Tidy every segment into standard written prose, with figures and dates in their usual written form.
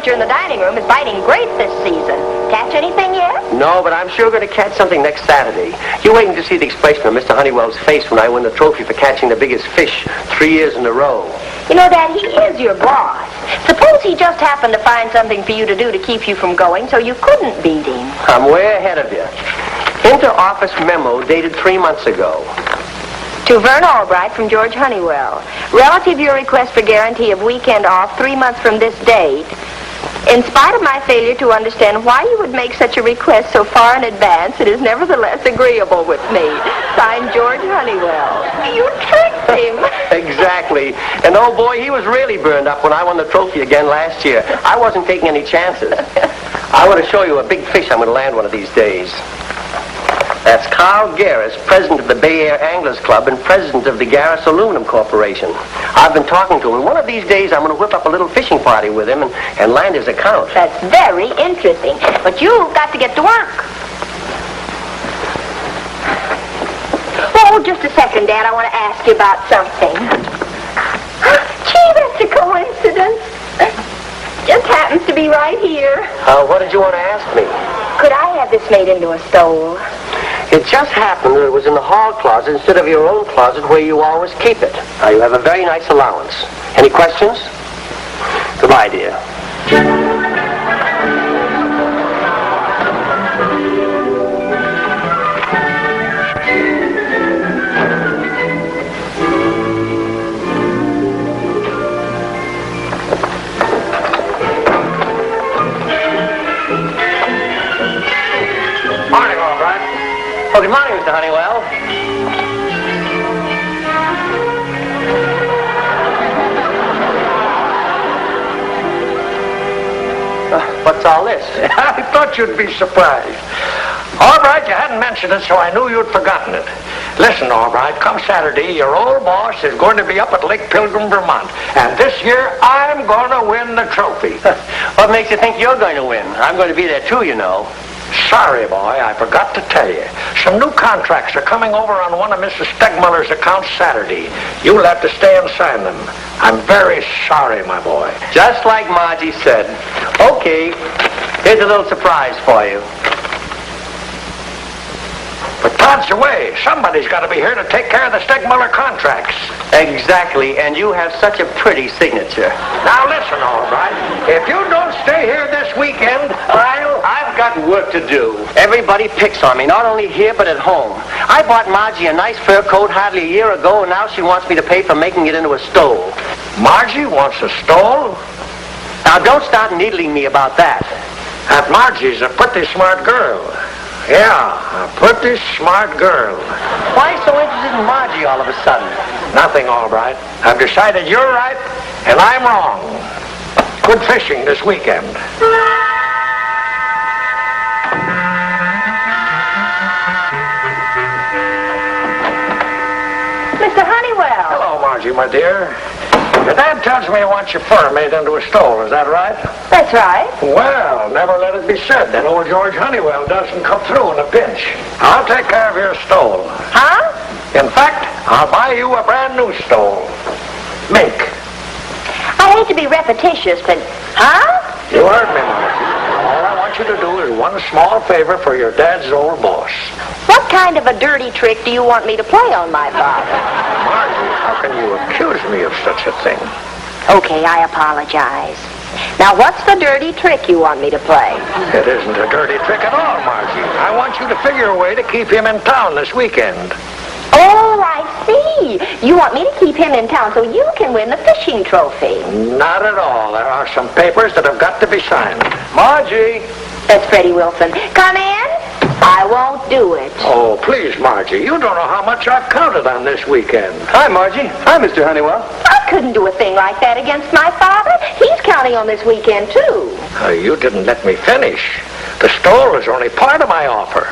temperature in the dining room is biting great this season. Catch anything yet? No, but I'm sure going to catch something next Saturday. You're waiting to see the expression on Mr. Honeywell's face when I win the trophy for catching the biggest fish 3 years in a row. You know, Dad, he is your boss. Suppose he just happened to find something for you to do to keep you from going so you couldn't beat him. I'm way ahead of you. Inter-office memo dated 3 months ago. To Vern Albright from George Honeywell. Relative your request for guarantee of weekend off 3 months from this date. In spite of my failure to understand why you would make such a request so far in advance, it is nevertheless agreeable with me. Signed, George Honeywell. You tricked him. Exactly. And oh boy, he was really burned up when I won the trophy again last year. I wasn't taking any chances. I want to show you a big fish I'm going to land one of these days. That's Carl Garris, president of the Bay Area Anglers Club and president of the Garris Aluminum Corporation. I've been talking to him. One of these days, I'm going to whip up a little fishing party with him and land his account. That's very interesting. But you've got to get to work. Oh, just a second, Dad. I want to ask you about something. Gee, that's a coincidence. Just happens to be right here. What did you want to ask me? Could I have this made into a stole? It just happened that it was in the hall closet instead of your own closet where you always keep it. You have a very nice allowance. Any questions? Goodbye, dear. Oh, good morning, Mr. Honeywell. What's all this? I thought you'd be surprised. Albright, you hadn't mentioned it, so I knew you'd forgotten it. Listen, Albright, come Saturday, your old boss is going to be up at Lake Pilgrim, Vermont. And this year, I'm going to win the trophy. What makes you think you're going to win? I'm going to be there, too, you know. Sorry, boy, I forgot to tell you. Some new contracts are coming over on one of Mrs. Stegmuller's accounts Saturday. You'll have to stay and sign them. I'm very sorry, my boy. Just like Margie said. Okay, here's a little surprise for you. But Todd's away. Somebody's got to be here to take care of the Stegmuller contracts. Exactly, and you have such a pretty signature. Now listen, Albright. If you don't stay here this weekend, I've got work to do. Everybody picks on me, not only here but at home. I bought Margie a nice fur coat hardly a year ago, and now she wants me to pay for making it into a stole. Margie wants a stole? Now don't start needling me about that. That Margie's a pretty smart girl. Yeah, a pretty smart girl. Why so interested in Margie all of a sudden? Nothing, Albright. I've decided you're right, and I'm wrong. Good fishing this weekend. Mr. Honeywell. Hello, Margie, my dear. Your dad tells me he wants your fur made into a stole, is that right? That's right. Well, never let it be said that old George Honeywell doesn't come through in a pinch. I'll take care of your stole. Huh? In fact, I'll buy you a brand new stole. Mink. I hate to be repetitious, but... Huh? You heard me, Margie. All I want you to do is one small favor for your dad's old boss. What kind of a dirty trick do you want me to play on my father? Margie, how can you accuse me of such a thing? Okay, I apologize. Now, what's the dirty trick you want me to play? It isn't a dirty trick at all, Margie. I want you to figure a way to keep him in town this weekend. Oh, I see. You want me to keep him in town so you can win the fishing trophy. Not at all. There are some papers that have got to be signed. Margie! That's Freddie Wilson. Come in. I won't do it. Oh, please, Margie. You don't know how much I've counted on this weekend. Hi, Margie. Hi, Mr. Honeywell. I couldn't do a thing like that against my father. He's counting on this weekend, too. You didn't let me finish. The stole is only part of my offer.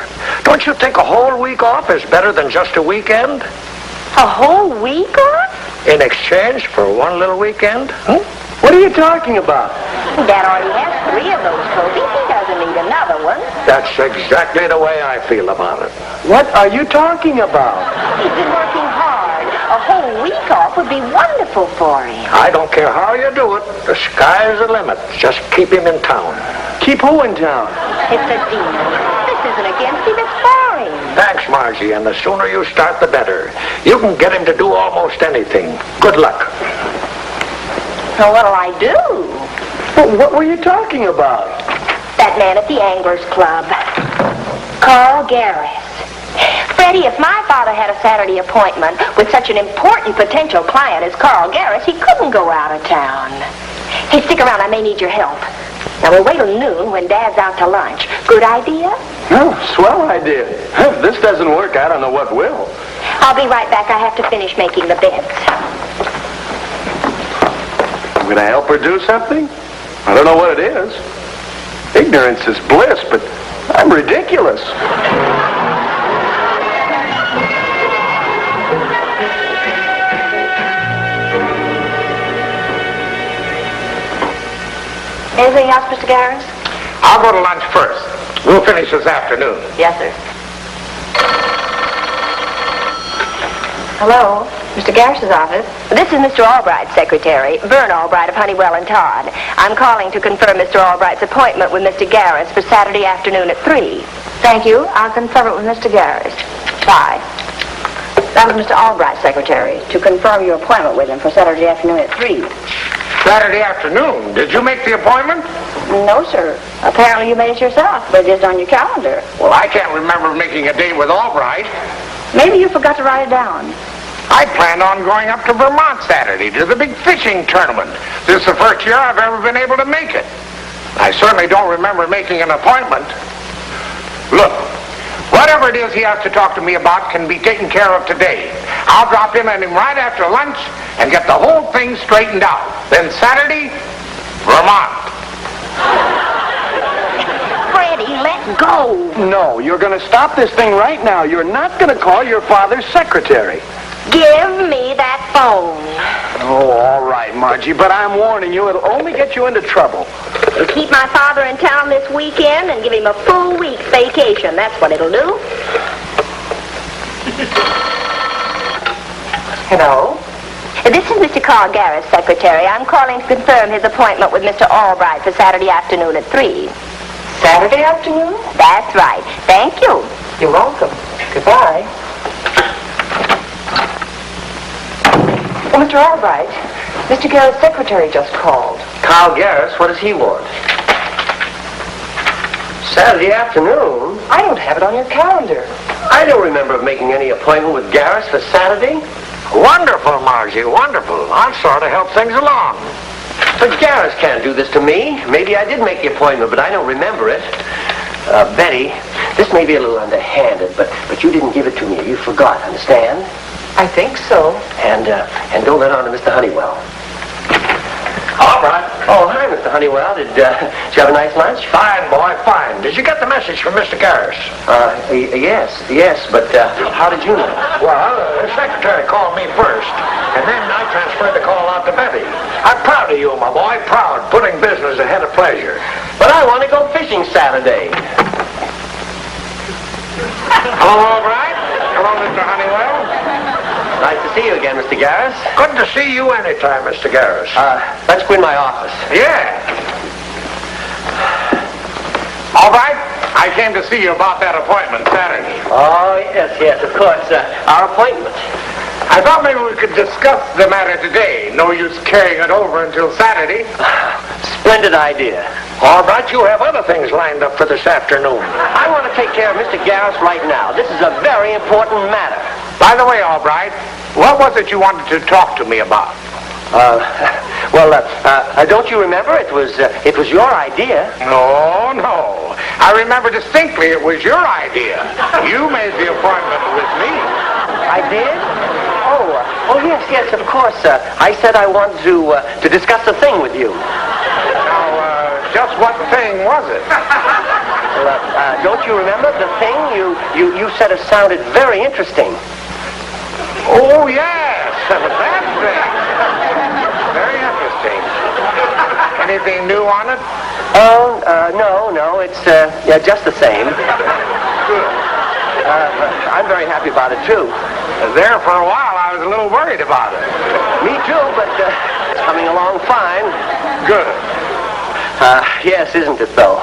Don't you think a whole week off is better than just a weekend? A whole week off? In exchange for one little weekend? What are you talking about? Dad already has 3 of those trophies. He doesn't need another one. That's exactly the way I feel about it. What are you talking about? He's been working hard. A whole a week off would be wonderful for him. I don't care how you do it. The sky's the limit. Just keep him in town. Keep who in town? It's a deal. This isn't against him, it's for him. Thanks, Margie, and the sooner you start, the better. You can get him to do almost anything. Good luck. Well, what'll I do? Well, what were you talking about? That man at the Anglers Club. Carl Garris. Freddie, if my father had a Saturday appointment with such an important potential client as Carl Garris, he couldn't go out of town. Hey, stick around. I may need your help. Now, we'll wait till noon when Dad's out to lunch. Good idea? Oh, swell idea. If this doesn't work, I don't know what will. I'll be right back. I have to finish making the beds. I'm going to help her do something? I don't know what it is. Ignorance is bliss, but I'm ridiculous. Anything else, Mr. Garris? I'll go to lunch first. We'll finish this afternoon. Yes, sir. Hello, Mr. Garris's office. This is Mr. Albright's secretary, Vern Albright of Honeywell and Todd. I'm calling to confirm Mr. Albright's appointment with Mr. Garris for Saturday afternoon at 3. Thank you. I'll confirm it with Mr. Garris. Bye. That was Mr. Albright's secretary, to confirm your appointment with him for Saturday afternoon at 3. Saturday afternoon? Did you make the appointment? No, sir. Apparently you made it yourself, but it isn't on your calendar. Well, I can't remember making a date with Albright. Maybe you forgot to write it down. I planned on going up to Vermont Saturday to the big fishing tournament. This is the first year I've ever been able to make it. I certainly don't remember making an appointment. Look, whatever it is he has to talk to me about can be taken care of today. I'll drop in on him right after lunch and get the whole thing straightened out. Then Saturday, Vermont. Freddie, let go. No, you're going to stop this thing right now. You're not going to call your father's secretary. Give me that phone. Oh, all right, Margie, but I'm warning you, it'll only get you into trouble. We'll keep my father in town this weekend and give him a full week's vacation. That's what it'll do. Hello? This is Mr. Carl Garris, secretary. I'm calling to confirm his appointment with Mr. Albright for Saturday afternoon at 3. Saturday afternoon? That's right. Thank you. You're welcome. Goodbye. Oh, Mr. Albright, Mr. Garris' secretary just called. Carl Garris, what does he want? Saturday afternoon? I don't have it on your calendar. I don't remember making any appointment with Garris for Saturday. Wonderful, Margie, wonderful. I'll sort of help things along. But Garris can't do this to me. Maybe I did make the appointment, but I don't remember it. Betty, this may be a little underhanded, but you didn't give it to me. You forgot, understand? I think so. And don't let on to Mr. Honeywell. All right. Oh, hi, Mr. Honeywell. Did you have a nice lunch? Fine, boy, fine. Did you get the message from Mr. Garris? Yes, but how did you know? Well, the secretary called me first, and then I transferred the call out to Betty. I'm proud of you, my boy, proud, putting business ahead of pleasure. But I want to go fishing Saturday. Hello, Albright. Hello, Mr. Honeywell. Nice to see you again, Mr. Garris. Good to see you anytime, Mr. Garris. Let's go in my office. Yeah. All right. I came to see you about that appointment Saturday. Oh, yes, of course. Our appointment. I thought maybe we could discuss the matter today. No use carrying it over until Saturday. Splendid idea. All right, you have other things lined up for this afternoon. I want to take care of Mr. Garris right now. This is a very important matter. By the way, Albright, what was it you wanted to talk to me about? Don't you remember? It was your idea. No. I remember distinctly it was your idea. You made the appointment with me. I did? Oh, yes, of course. I said I wanted to discuss a thing with you. Now, just what thing was it? Don't you remember the thing you said it sounded very interesting? Oh, yes, that thing. Very interesting. Anything new on it? Oh, no, it's just the same. Good. I'm very happy about it, too. There for a while, I was was a little worried about it. Me too, but it's coming along fine. Good. Yes, isn't it, though?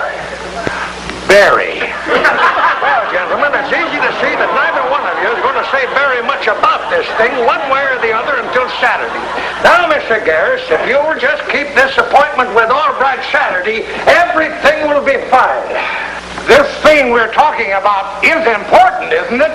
Very. Well, gentlemen, it's easy to see that neither one of you is going to say very much about this thing one way or the other until Saturday. Now, Mr. Garris, if you will just keep this appointment with Albright Saturday, everything will be fine. This thing we're talking about is important, isn't it?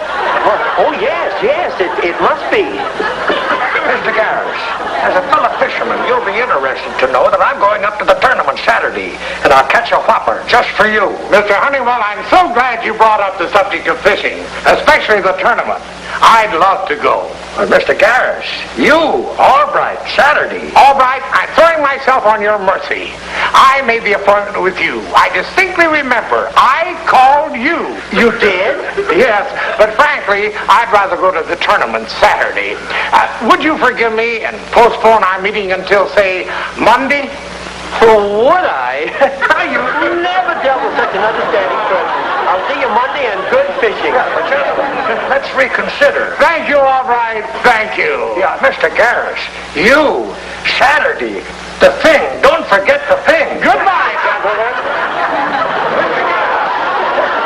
Oh yes, it must be. Mr. Garris, as a fellow fisherman, you'll be interested to know that I'm going up to the tournament Saturday, and I'll catch a whopper just for you. Mr. Honeywell, I'm so glad you brought up the subject of fishing, especially the tournament. I'd love to go. Well, Mr. Garris, you, Albright, Saturday. Albright, I'm throwing myself on your mercy. I made the appointment with you. I distinctly remember I called you. You did? Yes, but frankly, I'd rather go to the tournament Saturday. Would you forgive me and postpone our meeting until, say, Monday? Oh, would I? You've never dealt with such an understanding person. I'll see you Monday and good fishing. Let's reconsider. Thank you, Albright. Thank you. Yeah, Mr. Garris, you, Saturday, the thing. Don't forget the thing. Goodbye, gentlemen.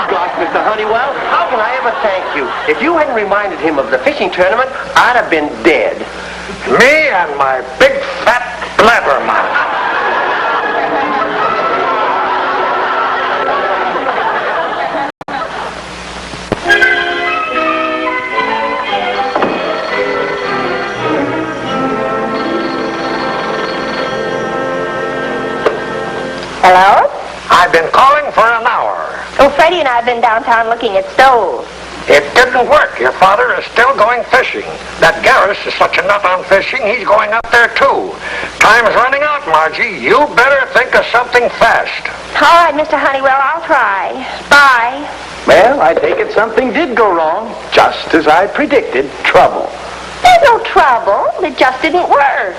Gosh, Mr. Honeywell, how can I ever thank you? If you hadn't reminded him of the fishing tournament, I'd have been dead. Me and my big fat blabbermouth. Hello? I've been calling for an hour. Oh, Freddie and I have been downtown looking at stoves. It didn't work. Your father is still going fishing. That Garris is such a nut on fishing, he's going up there too. Time's running out, Margie. You better think of something fast. All right, Mr. Honeywell, I'll try. Bye. Well, I take it something did go wrong. Just as I predicted, trouble. There's no trouble. It just didn't work.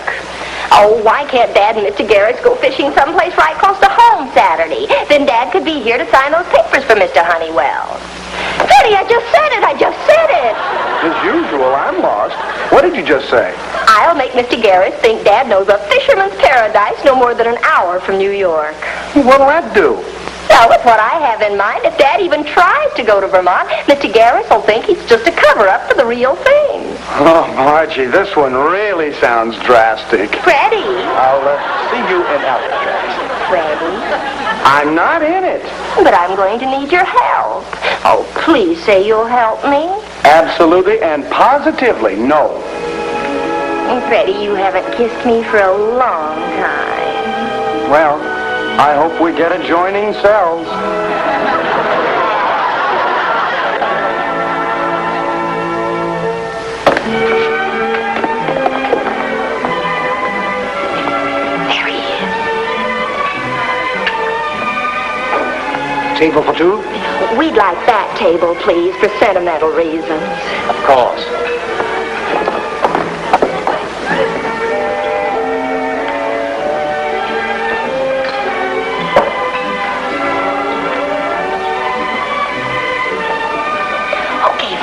Oh, why can't Dad and Mr. Garris go fishing someplace right close to home Saturday? Then Dad could be here to sign those papers for Mr. Honeywell. Freddie, I just said it. As usual, I'm lost. What did you just say? I'll make Mr. Garris think Dad knows a fisherman's paradise no more than an hour from New York. What'll that do? Well, with what I have in mind, if Dad even tries to go to Vermont, Mr. Garris will think he's just a cover-up for the real thing. Oh, Margie, this one really sounds drastic. Freddie. I'll see you in Alcatraz. Freddie. I'm not in it. But I'm going to need your help. Oh, please say you'll help me. Absolutely and positively, no. Freddie, you haven't kissed me for a long time. Well, I hope we get adjoining cells. There he is. Table for two? We'd like that table, please, for sentimental reasons. Of course.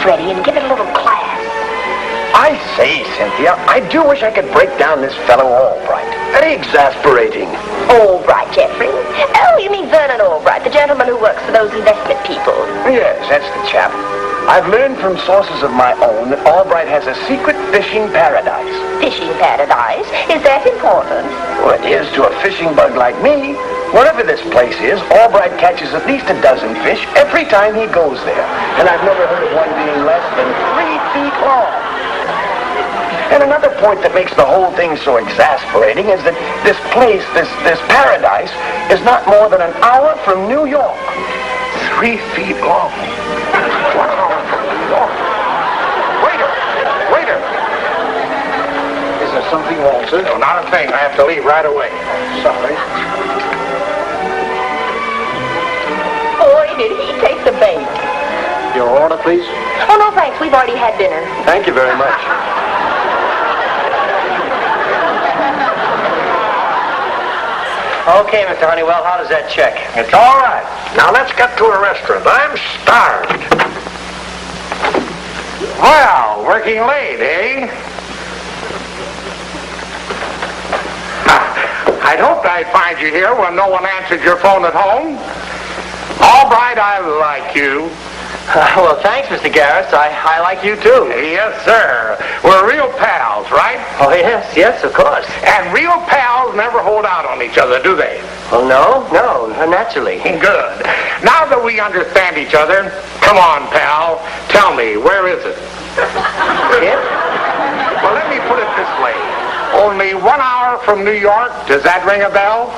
Freddie, and give it a little class. I say, Cynthia, I do wish I could break down this fellow Albright. Very exasperating. Albright, Jeffrey? Oh, you mean Vernon Albright, the gentleman who works for those investment people. Yes, that's the chap. I've learned from sources of my own that Albright has a secret fishing paradise. Fishing paradise? Is that important? Well, it is to a fishing bug like me. Wherever this place is, Albright catches at least a dozen fish every time he goes there. And I've never heard of one being less than 3 feet long. And another point that makes the whole thing so exasperating is that this place, this paradise, is not more than an hour from New York. 3 feet long. 1 hour from New York. Waiter! Is there something wrong, sir? No, not a thing. I have to leave right away. Sorry. Boy, did he take the bait. Your order, please? Oh, no, thanks. We've already had dinner. Thank you very much. Okay, Mr. Honeywell, how does that check? It's all right. Now let's get to a restaurant. I'm starved. Well, working late, eh? I'd hoped I'd find you here when no one answered your phone at home. Albright, I like you. Well, thanks, Mr. Garris. I like you, too. Yes, sir. We're real pals, right? Oh, yes, of course. And real pals never hold out on each other, do they? Well, no, naturally. Good. Now that we understand each other, come on, pal. Tell me, where is it? It? Well, let me put it this way. Only 1 hour from New York. Does that ring a bell?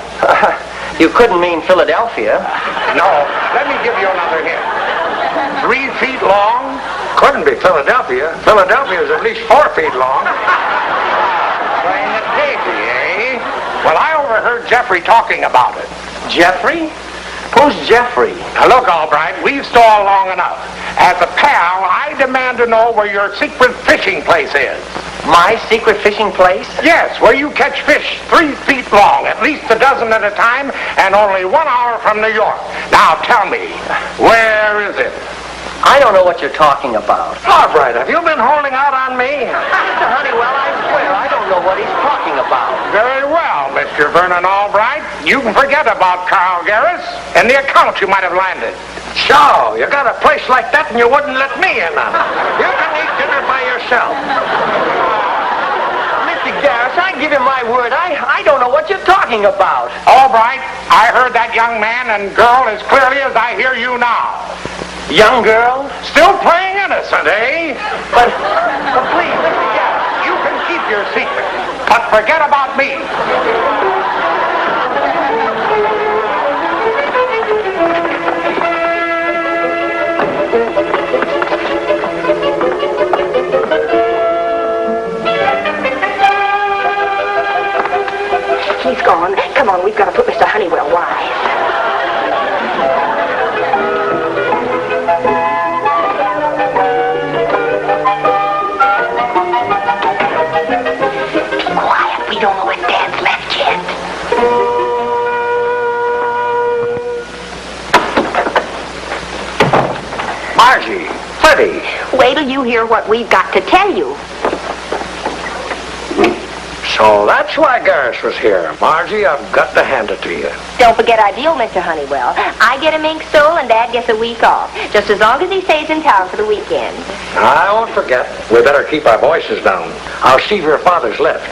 You couldn't mean Philadelphia. No. Let me give you another hint. 3 feet long? Couldn't be Philadelphia. Philadelphia is at least 4 feet long. Playing it cagey, eh? Well, I overheard Jeffrey talking about it. Jeffrey? Who's Jeffrey? Now, look, Albright, we've stalled long enough. As a pal, I demand to know where your secret fishing place is. My secret fishing place? Yes, where you catch fish 3 feet long, at least a dozen at a time, and only 1 hour from New York. Now, tell me, where is it? I don't know what you're talking about. Albright, have you been holding out on me? Mr. Honeywell, I swear I don't know what he's talking about. Very well, Mr. Vernon Albright. You can forget about Carl Garris and the account you might have landed. So, you got a place like that and you wouldn't let me in on it. You can eat dinner by yourself. Mr. Garris, I give you my word, I don't know what you're talking about. Albright, I heard that young man and girl as clearly as I hear you now. Young girl? Still playing innocent, eh? But please, Mr. Garris. You can keep your secret, but forget about me. He's gone. Come on, we've got to put Mr. Honeywell wise. We don't know if Dad's left yet. Margie, Freddie. Wait till you hear what we've got to tell you. So that's why Garris was here. Margie, I've got to hand it to you. Don't forget our deal, Mr. Honeywell. I get a mink stole and Dad gets a week off. Just as long as he stays in town for the weekend. I won't forget. We better keep our voices down. I'll see if your father's left.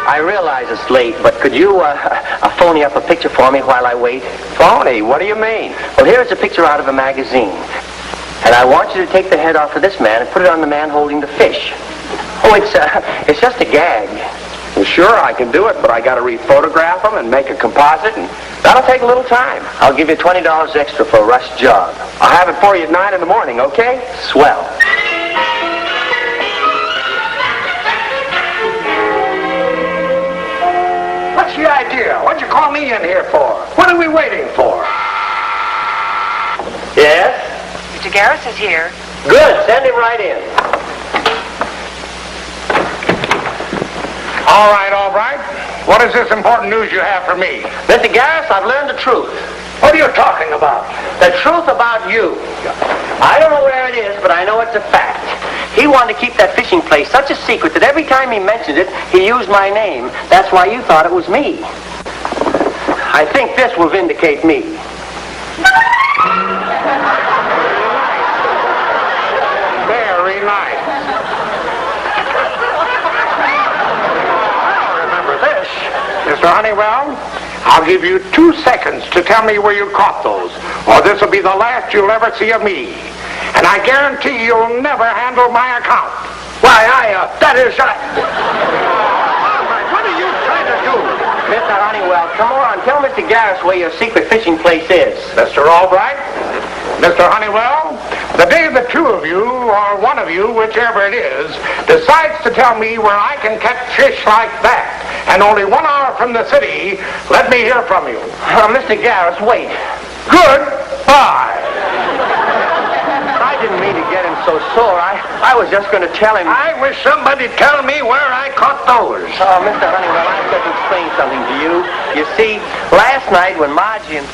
I realize it's late, but could you phony up a picture for me while I wait? Phony? What do you mean? Well, here's a picture out of a magazine. And I want you to take the head off of this man and put it on the man holding the fish. Oh, it's just a gag. Well, sure, I can do it, but I got to rephotograph them and make a composite, and that'll take a little time. I'll give you $20 extra for a rush job. I'll have it for you at 9 in the morning, okay? Swell. What's the idea? What'd you call me in here for? What are we waiting for? Yes? Mr. Garris is here. Good. Send him right in. All right, Albright. What is this important news you have for me? Mr. Garris, I've learned the truth. What are you talking about? The truth about you. I don't know where it is, but I know it's a fact. He wanted to keep that fishing place such a secret that every time he mentioned it, he used my name. That's why you thought it was me. I think this will vindicate me. Very nice. I remember this. Mr. Honeywell, I'll give you 2 seconds to tell me where you caught those, or this will be the last you'll ever see of me. And I guarantee you'll never handle my account. Why, that is, Albright, what are you trying to do? Mr. Honeywell, come on. Tell Mr. Garris where your secret fishing place is. Mr. Albright, Mr. Honeywell, the day the two of you, or one of you, whichever it is, decides to tell me where I can catch fish like that and only 1 hour from the city. Let me hear from you. Mr. Garris, wait. Goodbye. I didn't mean to get him so sore. I was just going to tell him. I wish somebody'd tell me where I caught those. Oh, Mr. Honeywell, I've got to explain something to you. You see, last night when Margie and...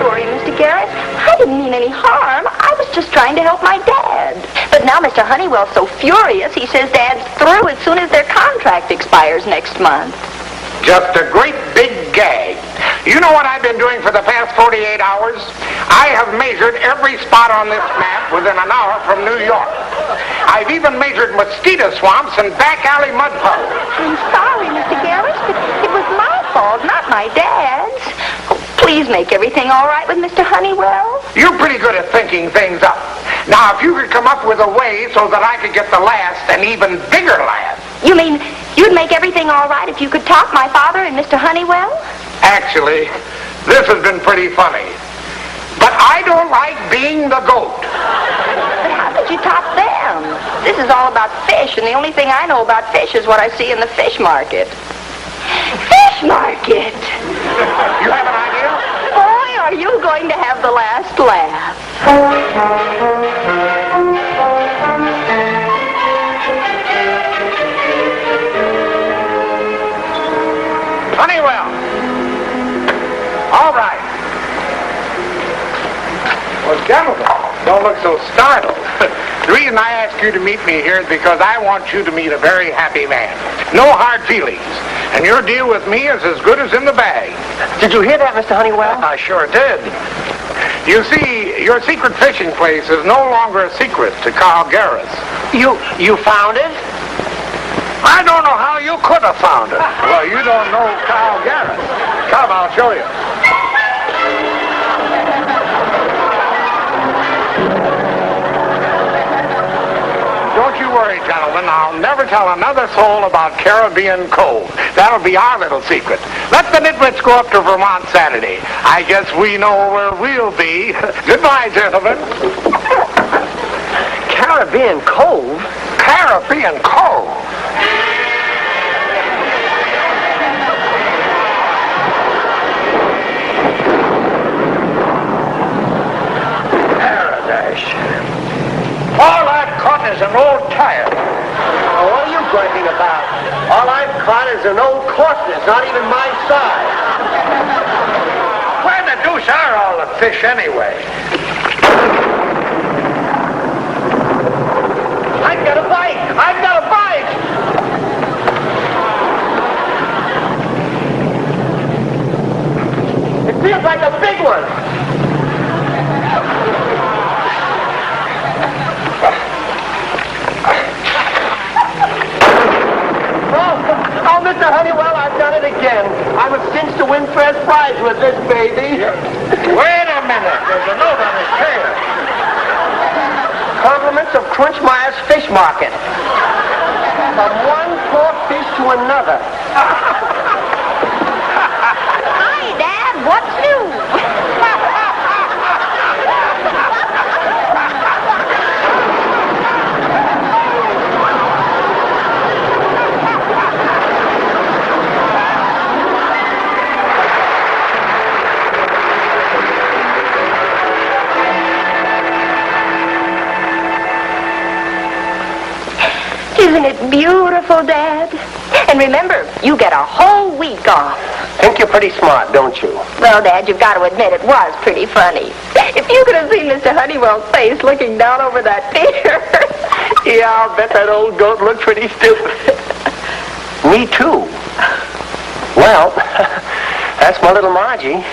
Sorry, Mr. Garrett. I didn't mean any harm. I was just trying to help my dad. But now Mr. Honeywell's so furious, he says Dad's through as soon as their contract expires next month. Just a great big gag. You know what I've been doing for the past 48 hours? I have measured every spot on this map within an hour from New York. I've even measured mosquito swamps and back alley mud puddles. I'm sorry, Mr. Garrett, but it was my fault, not my dad's. Oh, please make everything all right with Mr. Honeywell. You're pretty good at thinking things up. Now, if you could come up with a way so that I could get the last and even bigger laugh. You mean you'd make everything all right if you could top my father and Mr. Honeywell? Actually, this has been pretty funny. But I don't like being the goat. But how could you top them? This is all about fish, and the only thing I know about fish is what I see in the fish market. Fish market! You have an idea? Boy, are you going to have the last laugh. Honeywell. All right. Well, gentlemen, don't look so startled. The reason I asked you to meet me here is because I want you to meet a very happy man. No hard feelings. And your deal with me is as good as in the bag. Did you hear that, Mr. Honeywell? I sure did. You see, your secret fishing place is no longer a secret to Carl Garris. You found it? I don't know how you could have found it. Well, you don't know Carl Garris. Come, I'll show you. Don't you worry, gentlemen. I'll never tell another soul about Caribbean Cove. That'll be our little secret. Let the nitwits go up to Vermont Saturday. I guess we know where we'll be. Goodbye, gentlemen. Caribbean Cove? Caribbean Cove? Paradise. All I've caught is an old tire. Oh, what are you griping about? All I've caught is an old corpse, not even my size. Where the deuce are all the fish anyway? I've got a bite! I've got a bite! It feels like a big one. Oh, Mr. Honeywell, I've done it again. I'm a cinch to win first prize with this baby. Wait a minute. There's a note on his tail. Compliments of Crunchmeyer's Fish Market. From one poor fish to another. Hi, Dad. What's new? Isn't it beautiful, Dad? And remember, you get a whole week off. Think you're pretty smart, don't you? Well, Dad, you've got to admit it was pretty funny. If you could have seen Mr. Honeywell's face looking down over that pier. Yeah, I'll bet that old goat looked pretty stupid. Me too. Well, that's my little Margie.